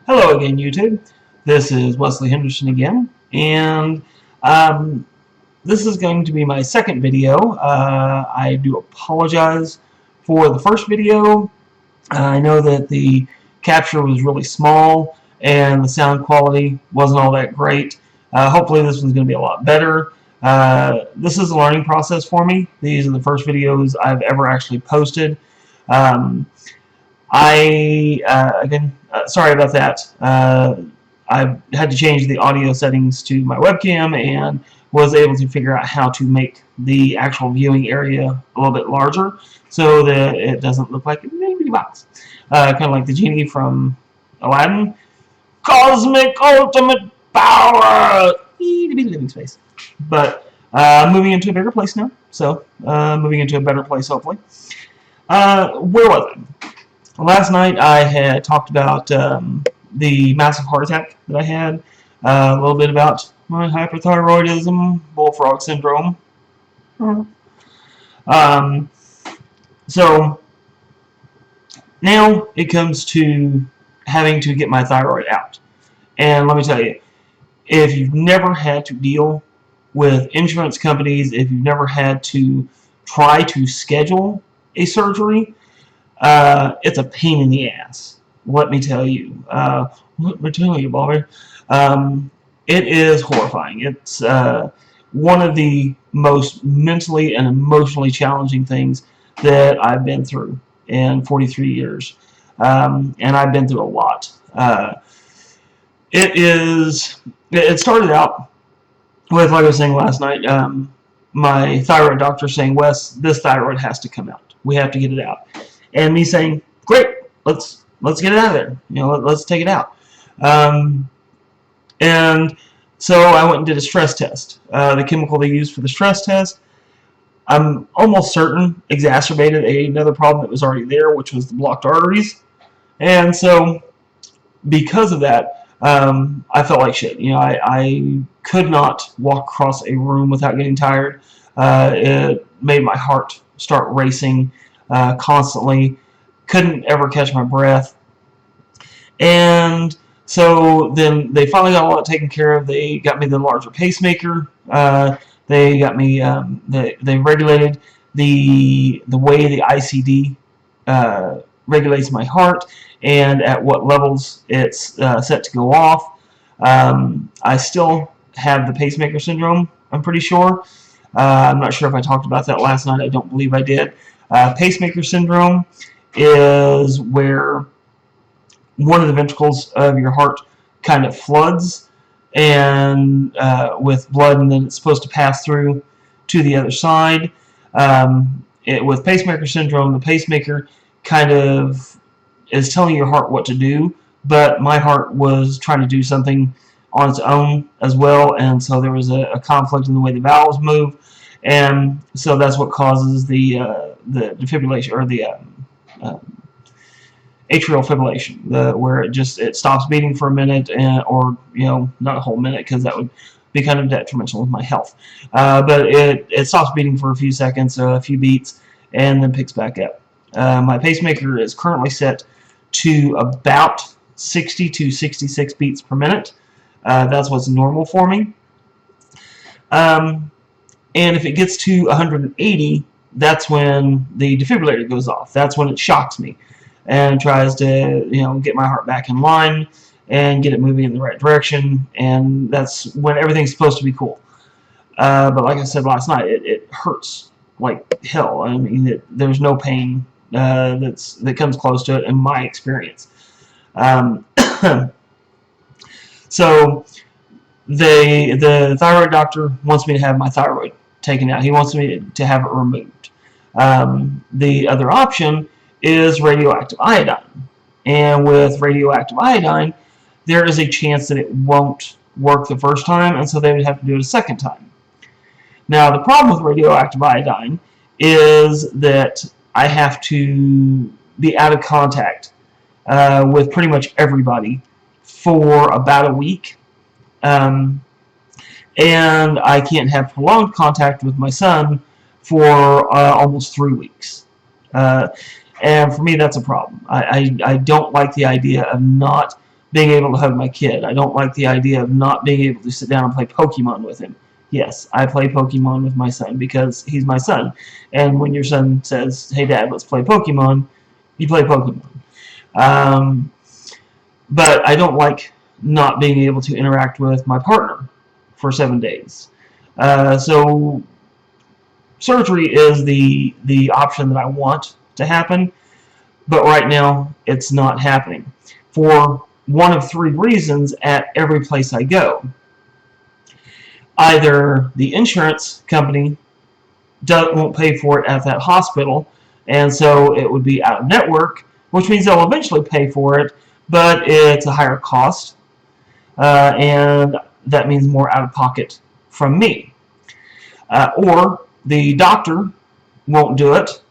Hello again, YouTube. This is Wesley Henderson again, and this is going to be my second video. I do apologize for the first video. I know that the capture was really small and the sound quality wasn't all that great. Hopefully this one's going to be a lot better. This is a learning process for me. These are the first videos I've ever actually posted. Sorry about that. I had to change the audio settings to my webcam and was able to figure out how to make the actual viewing area a little bit larger so that it doesn't look like a bitty box. Kind of like the genie from Aladdin. Cosmic ultimate power! Living space. But moving into a bigger place now. So moving into a better place, hopefully. Where was I? Last night I had talked about the massive heart attack that I had, a little bit about my hyperthyroidism, bullfrog syndrome. So now it comes to having to get my thyroid out. And let me tell you, if you've never had to deal with insurance companies, if you've never had to try to schedule a surgery, it's a pain in the ass. Let me tell you. Bobby. It is horrifying. It's one of the most mentally and emotionally challenging things that I've been through in 43 years. And I've been through a lot. It started out with, like I was saying last night, my thyroid doctor saying, Wes, this thyroid has to come out. We have to get it out. And me saying, great, let's get it out of there. Let's take it out. And so I went and did a stress test. The chemical they used for the stress test, I'm almost certain exacerbated another problem that was already there, which was the blocked arteries. And so because of that, I felt like shit. I could not walk across a room without getting tired. It made my heart start racing constantly. Couldn't ever catch my breath. And so then they finally got all that taken care of. They got me the larger pacemaker. They got me. They regulated the way the ICD regulates my heart and at what levels it's set to go off. I still have the pacemaker syndrome, I'm pretty sure. I'm not sure if I talked about that last night. I don't believe I did. Pacemaker syndrome is where one of the ventricles of your heart kind of floods and with blood, and then it's supposed to pass through to the other side. With pacemaker syndrome, the pacemaker kind of is telling your heart what to do, but my heart was trying to do something on its own as well, and so there was a conflict in the way the valves move, and so that's what causes the defibrillation, or the atrial fibrillation, where it stops beating for a minute, or not a whole minute, because that would be kind of detrimental with my health. But it stops beating for a few seconds, a few beats, and then picks back up. My pacemaker is currently set to about 60 to 66 beats per minute. That's what's normal for me. And if it gets to 180, that's when the defibrillator goes off. That's when it shocks me and tries to get my heart back in line and get it moving in the right direction, and that's when everything's supposed to be cool. But like I said last night, it hurts like hell. I mean, there's no pain that comes close to it in my experience. So the thyroid doctor wants me to have my thyroid taken out. He wants me to have it removed. The other option is radioactive iodine. And with radioactive iodine, there is a chance that it won't work the first time, and so they would have to do it a second time. Now, the problem with radioactive iodine is that I have to be out of contact with pretty much everybody for about a week. And I can't have prolonged contact with my son for almost 3 weeks. And for me, that's a problem. I don't like the idea of not being able to hug my kid. I don't like the idea of not being able to sit down and play Pokemon with him. Yes, I play Pokemon with my son because he's my son. And when your son says, hey, Dad, let's play Pokemon, you play Pokemon. Um, but I don't like not being able to interact with my partner for 7 days. So surgery is the option that I want to happen, but right now it's not happening for one of 3 reasons at every place I go. Either the insurance company won't pay for it at that hospital, and so it would be out of network, which means they'll eventually pay for it, but it's a higher cost, and that means more out of pocket from me. Or the doctor won't do it,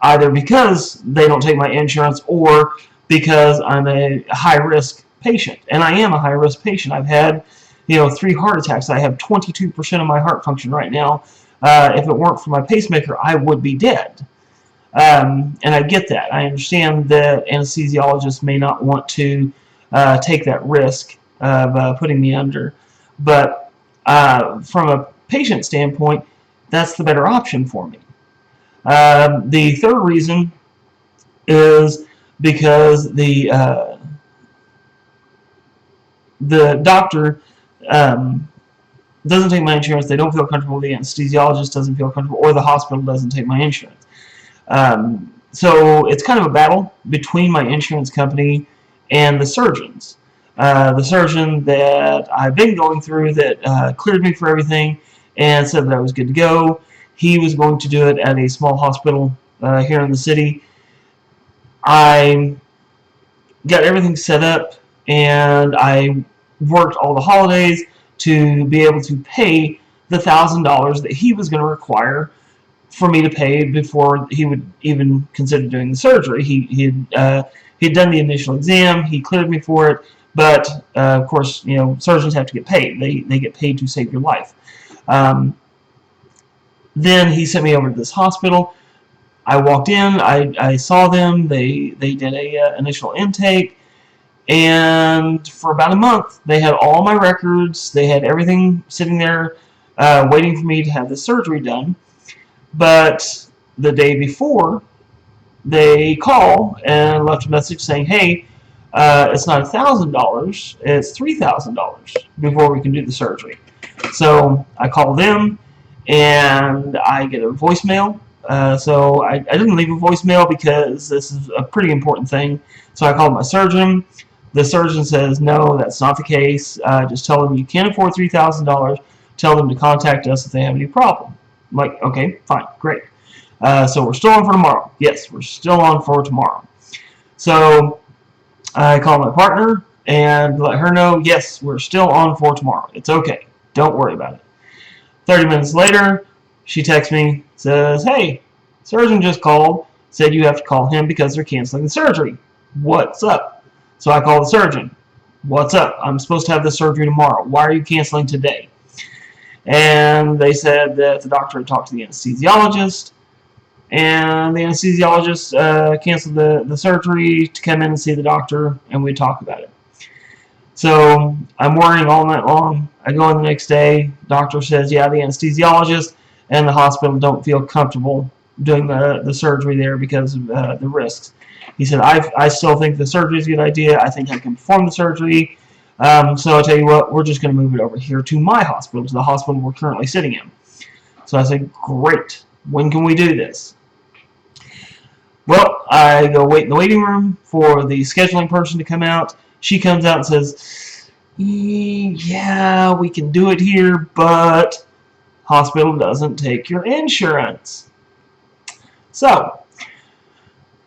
either because they don't take my insurance or because I'm a high-risk patient. And I am a high-risk patient. I've had 3 heart attacks. I have 22% of my heart function right now. If it weren't for my pacemaker, I would be dead. And I get that. I understand that anesthesiologists may not want to take that risk of putting me under. But from a patient standpoint, that's the better option for me. The third reason is because the doctor doesn't take my insurance. They don't feel comfortable. The anesthesiologist doesn't feel comfortable, or the hospital doesn't take my insurance. So it's kind of a battle between my insurance company and the surgeons. The surgeon that I've been going through that cleared me for everything and said that I was good to go. He was going to do it at a small hospital here in the city. I got everything set up, and I worked all the holidays to be able to pay the $1,000 that he was going to require for me to pay before he would even consider doing the surgery. He'd done the initial exam. He cleared me for it, but of course, surgeons have to get paid. They get paid to save your life. Then he sent me over to this hospital. I walked in. I saw them. They did a initial intake, and for about a month, they had all my records. They had everything sitting there, waiting for me to have the surgery done. But the day before, they call and left a message saying, hey, it's not $1,000, it's $3,000 before we can do the surgery. So I call them, and I get a voicemail. So I didn't leave a voicemail because this is a pretty important thing. So I called my surgeon. The surgeon says, no, that's not the case. Just tell them you can't afford $3,000. Tell them to contact us if they have any problem. I'm like, okay, fine, great. So we're still on for tomorrow. Yes, we're still on for tomorrow. So I call my partner and let her know, yes, we're still on for tomorrow. It's okay. Don't worry about it. 30 minutes later, she texts me, says, hey, surgeon just called, said you have to call him because they're canceling the surgery. What's up? So I call the surgeon. What's up? I'm supposed to have this surgery tomorrow. Why are you canceling today? And they said that the doctor had talked to the anesthesiologist, and the anesthesiologist canceled the surgery to come in and see the doctor, and we'd talk about it. So I'm worrying all night long. I go in the next day. Doctor says, yeah, the anesthesiologist and the hospital don't feel comfortable doing the surgery there because of the risks. He said, I still think the surgery is a good idea. I think I can perform the surgery. So I tell you what, we're just going to move it over here to my hospital, to the hospital we're currently sitting in. So I said, great. When can we do this? Well, I go wait in the waiting room for the scheduling person to come out. She comes out and says, yeah, we can do it here, but hospital doesn't take your insurance. So,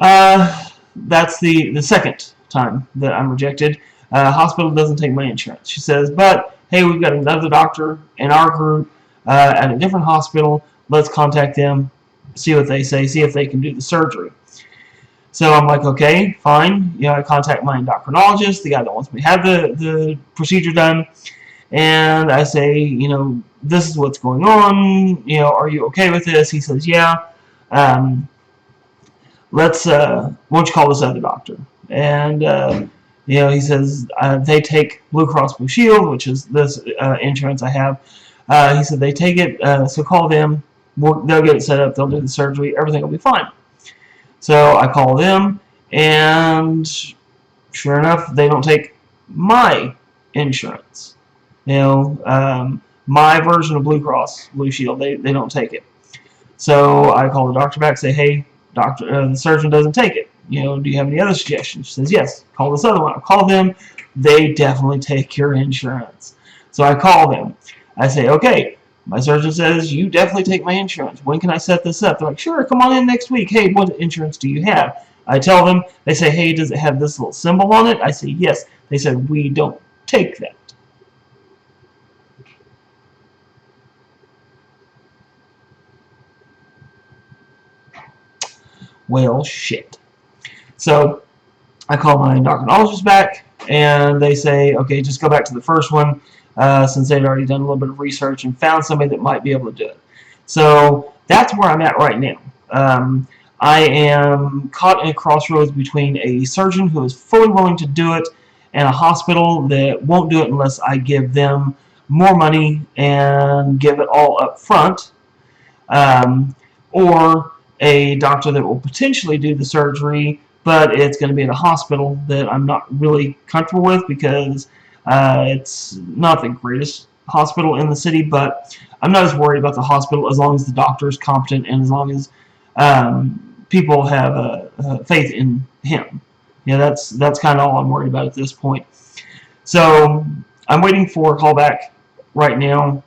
that's the second time that I'm rejected. Hospital doesn't take my insurance. She says, but, hey, we've got another doctor in our group at a different hospital. Let's contact them, see what they say, see if they can do the surgery. So I'm like, okay, fine. I contact my endocrinologist, the guy that wants me to have the procedure done, and I say, this is what's going on. Are you okay with this? He says, yeah. let's why don't you call this other doctor? And he says they take Blue Cross Blue Shield, which is this insurance I have. He said they take it, so call them. They'll get it set up. They'll do the surgery. Everything will be fine. So I call them, and sure enough, they don't take my insurance. My version of Blue Cross Blue Shield, they don't take it. So I call the doctor back, say, hey, doctor, the surgeon doesn't take it. Do you have any other suggestions? She says, yes, call this other one. I call them. They definitely take your insurance. So I call them. I say, okay, my surgeon says, you definitely take my insurance. When can I set this up? They're like, sure, come on in next week. Hey, what insurance do you have? I tell them. They say, hey, does it have this little symbol on it? I say, yes. They said, we don't take that. Well, shit. So I call my endocrinologist back, and they say, okay, just go back to the first one, since they'd already done a little bit of research and found somebody that might be able to do it. So that's where I'm at right now. I am caught in a crossroads between a surgeon who is fully willing to do it and a hospital that won't do it unless I give them more money and give it all up front, or a doctor that will potentially do the surgery, but it's going to be at a hospital that I'm not really comfortable with because it's not the greatest hospital in the city, but I'm not as worried about the hospital as long as the doctor is competent and as long as people have faith in him. That's kind of all I'm worried about at this point. So I'm waiting for a callback right now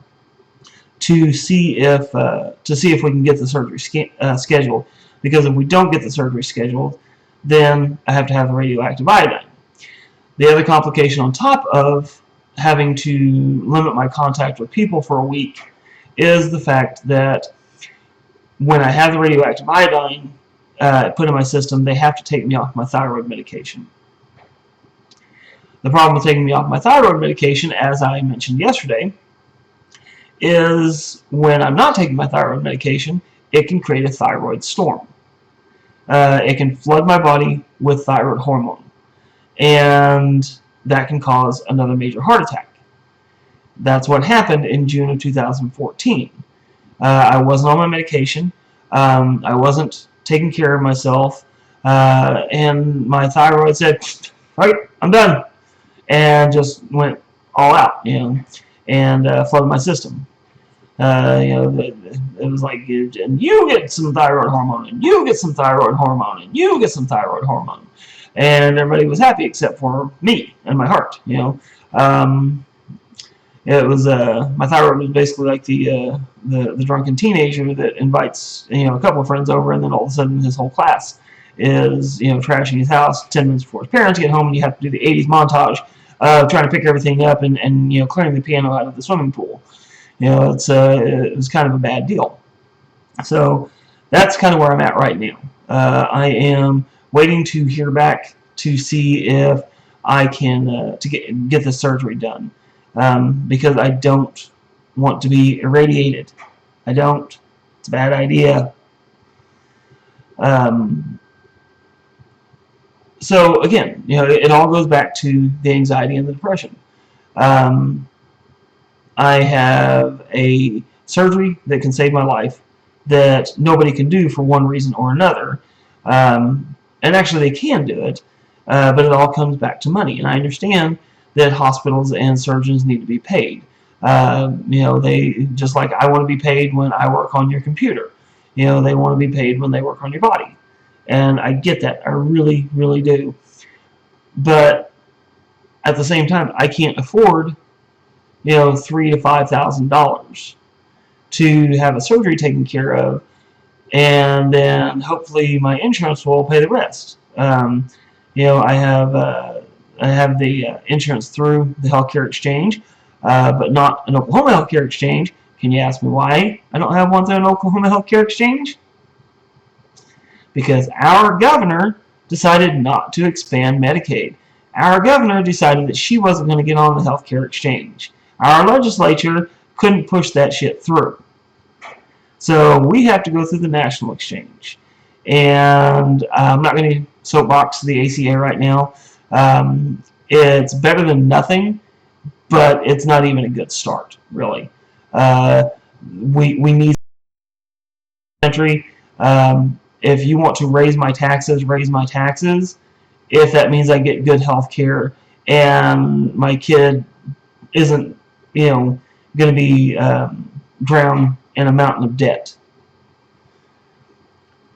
to see if we can get the surgery scheduled. Because if we don't get the surgery scheduled, then I have to have the radioactive iodine. The other complication on top of having to limit my contact with people for a week is the fact that when I have the radioactive iodine put in my system, they have to take me off my thyroid medication. The problem with taking me off my thyroid medication, as I mentioned yesterday, is when I'm not taking my thyroid medication, it can create a thyroid storm. It can flood my body with thyroid hormone, and that can cause another major heart attack. That's what happened in June of 2014. I wasn't on my medication. I wasn't taking care of myself, and my thyroid said, "Right, I'm done," and just went all out, and flooded my system. It was like, and you get some thyroid hormone, and you get some thyroid hormone, and you get some thyroid hormone, and everybody was happy except for me and my heart. It was my thyroid was basically like the drunken teenager that invites a couple of friends over, and then all of a sudden his whole class is trashing his house 10 minutes before his parents get home, and you have to do the 80s montage of trying to pick everything up and clearing the piano out of the swimming pool. It was kind of a bad deal. So that's kind of where I'm at right now. I am waiting to hear back to see if I can to get the surgery done, because I don't want to be irradiated. I don't. It's a bad idea. So again, it all goes back to the anxiety and the depression. I have a surgery that can save my life that nobody can do for one reason or another. And actually they can do it, but it all comes back to money. And I understand that hospitals and surgeons need to be paid. They just like I want to be paid when I work on your computer. They want to be paid when they work on your body. And I get that. I really, really do. But at the same time, I can't afford $3,000 to $5,000 to have a surgery taken care of, and then hopefully my insurance will pay the rest. I have the insurance through the healthcare exchange, but not an Oklahoma healthcare exchange. Can you ask me why I don't have one through an Oklahoma healthcare exchange? Because our governor decided not to expand Medicaid. Our governor decided that she wasn't going to get on the healthcare exchange. Our legislature couldn't push that shit through. So we have to go through the national exchange. And I'm not going to soapbox the ACA right now. It's better than nothing, but it's not even a good start, really. Uh, we need country. If you want to raise my taxes, raise my taxes. If that means I get good health care and my kid isn't, going to be drowned in a mountain of debt.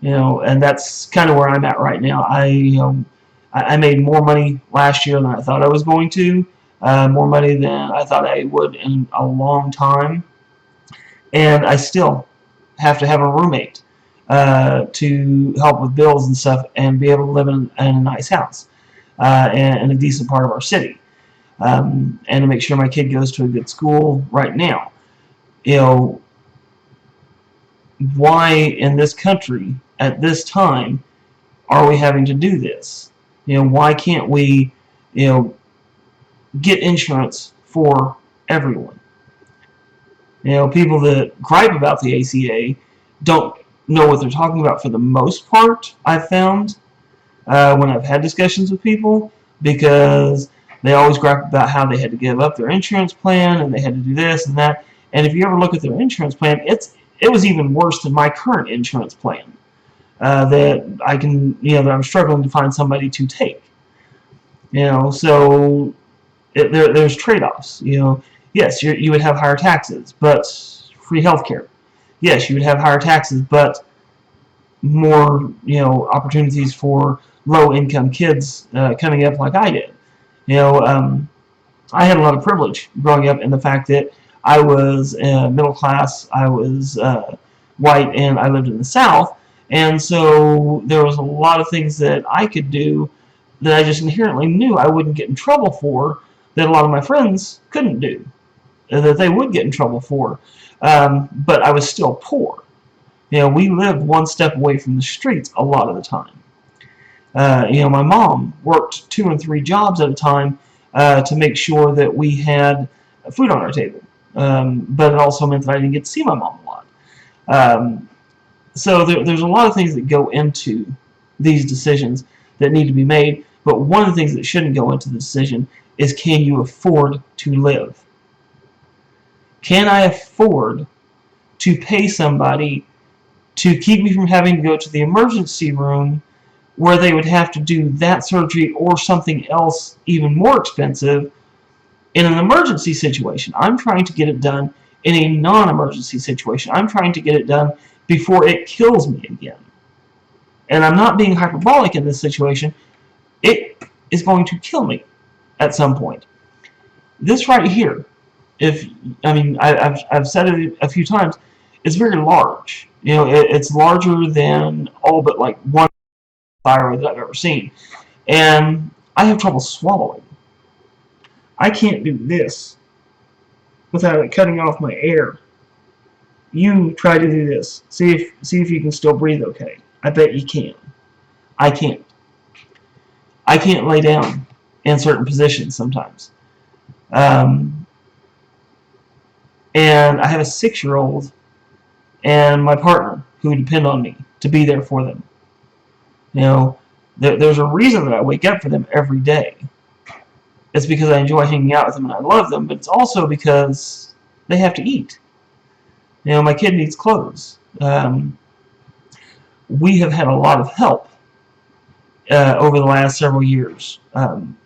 And that's kind of where I'm at right now. I made more money last year than I thought I was going to, more money than I thought I would in a long time, and I still have to have a roommate to help with bills and stuff, and be able to live in a nice house in a decent part of our city, and to make sure my kid goes to a good school right now. Why in this country at this time are we having to do this? Why can't we, get insurance for everyone? People that gripe about the ACA don't know what they're talking about for the most part, I've found, when I've had discussions with people, because they always gripe about how they had to give up their insurance plan and they had to do this and that. And if you ever look at their insurance plan, it was even worse than my current insurance plan that that I'm struggling to find somebody to take. So there's trade-offs. Yes, you would have higher taxes, but free healthcare. Yes, you would have higher taxes, but more opportunities for low-income kids coming up like I did. I had a lot of privilege growing up in the fact that I was middle class, I was white, and I lived in the South, and so there was a lot of things that I could do that I just inherently knew I wouldn't get in trouble for, that a lot of my friends couldn't do, that they would get in trouble for, but I was still poor. We lived one step away from the streets a lot of the time. My mom worked 2 and 3 jobs at a time to make sure that we had food on our table. But it also meant that I didn't get to see my mom a lot. So there's a lot of things that go into these decisions that need to be made. But one of the things that shouldn't go into the decision is, can you afford to live? Can I afford to pay somebody to keep me from having to go to the emergency room, where they would have to do that surgery or something else even more expensive in an emergency situation? I'm trying to get it done in a non-emergency situation. I'm trying to get it done before it kills me again. And I'm not being hyperbolic in this situation. It is going to kill me at some point. This right here, I've said it a few times, it's very large. It's larger than all but like one thyroid that I've ever seen. And I have trouble swallowing. I can't do this without it cutting off my air. You try to do this. See if you can still breathe okay. I bet you can. I can't. I can't lay down in certain positions sometimes. And I have a 6-year-old and my partner who depend on me to be there for them. There's a reason that I wake up for them every day. It's because I enjoy hanging out with them and I love them, but it's also because they have to eat. My kid needs clothes. We have had a lot of help over the last several years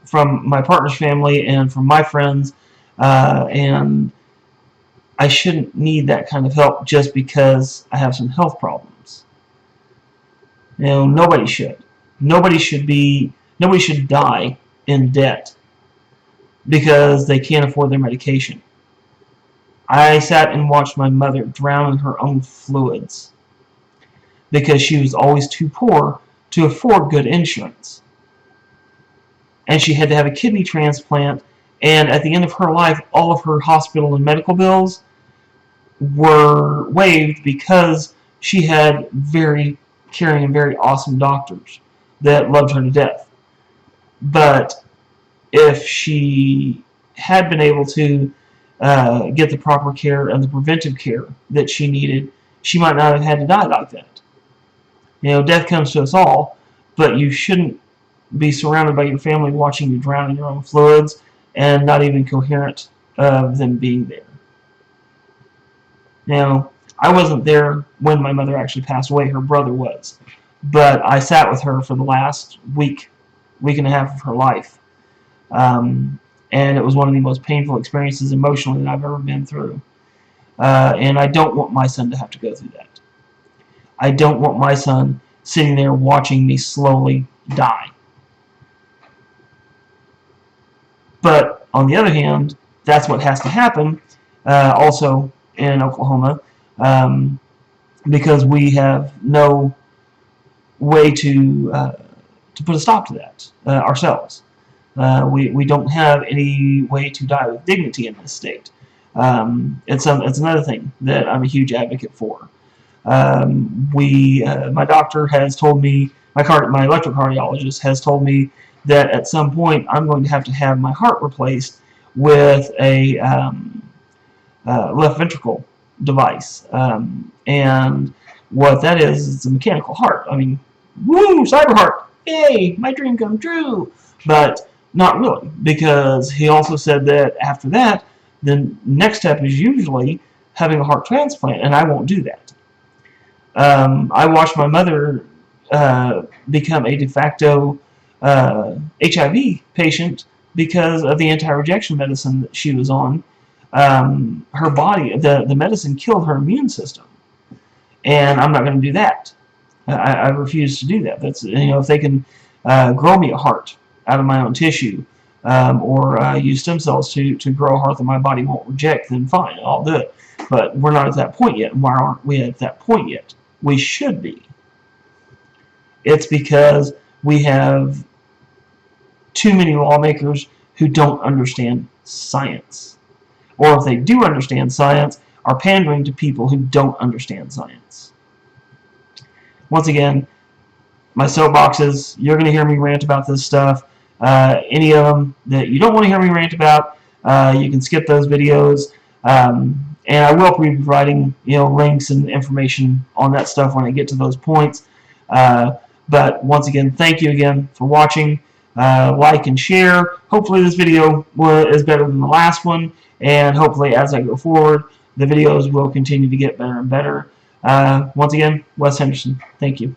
from my partner's family and from my friends, and I shouldn't need that kind of help just because I have some health problems. Nobody should. Nobody should die in debt because they can't afford their medication. I sat and watched my mother drown in her own fluids because she was always too poor to afford good insurance. And she had to have a kidney transplant, and at the end of her life, all of her hospital and medical bills were waived because she had very caring and very awesome doctors that loved her to death. But if she had been able to get the proper care and the preventive care that she needed, she might not have had to die like that. Death comes to us all, but you shouldn't be surrounded by your family watching you drown in your own fluids and not even coherent of them being there. Now, I wasn't there when my mother actually passed away. Her brother was. But I sat with her for the last week and a half of her life. And it was one of the most painful experiences emotionally that I've ever been through. And I don't want my son to have to go through that. I don't want my son sitting there watching me slowly die. But on the other hand, that's what has to happen also in Oklahoma, because we have no way to put a stop to that ourselves. We don't have any way to die with dignity in this state. It's another thing that I'm a huge advocate for. My doctor has told me, my electrocardiologist has told me that at some point I'm going to have my heart replaced with a left ventricle device. And what that is, it's a mechanical heart. I mean, woo, cyber heart, yay, my dream come true. But not really, because he also said that after that, the next step is usually having a heart transplant, and I won't do that. I watched my mother become a de facto HIV patient because of the anti-rejection medicine that she was on. Her body, the medicine killed her immune system, and I'm not going to do that. I refuse to do that. That's, if they can grow me a heart out of my own tissue, or use stem cells to grow a heart that my body won't reject, then fine, I'll do it. But we're not at that point yet. And why aren't we at that point yet? We should be. It's because we have too many lawmakers who don't understand science. Or if they do understand science, are pandering to people who don't understand science. Once again, my soapboxes, you're going to hear me rant about this stuff. Any of them that you don't want to hear me rant about, you can skip those videos. And I will be providing, links and information on that stuff when I get to those points. But once again, thank you again for watching. Like and share. Hopefully this video is better than the last one, and hopefully as I go forward, the videos will continue to get better and better. Once again, Wes Henderson, thank you.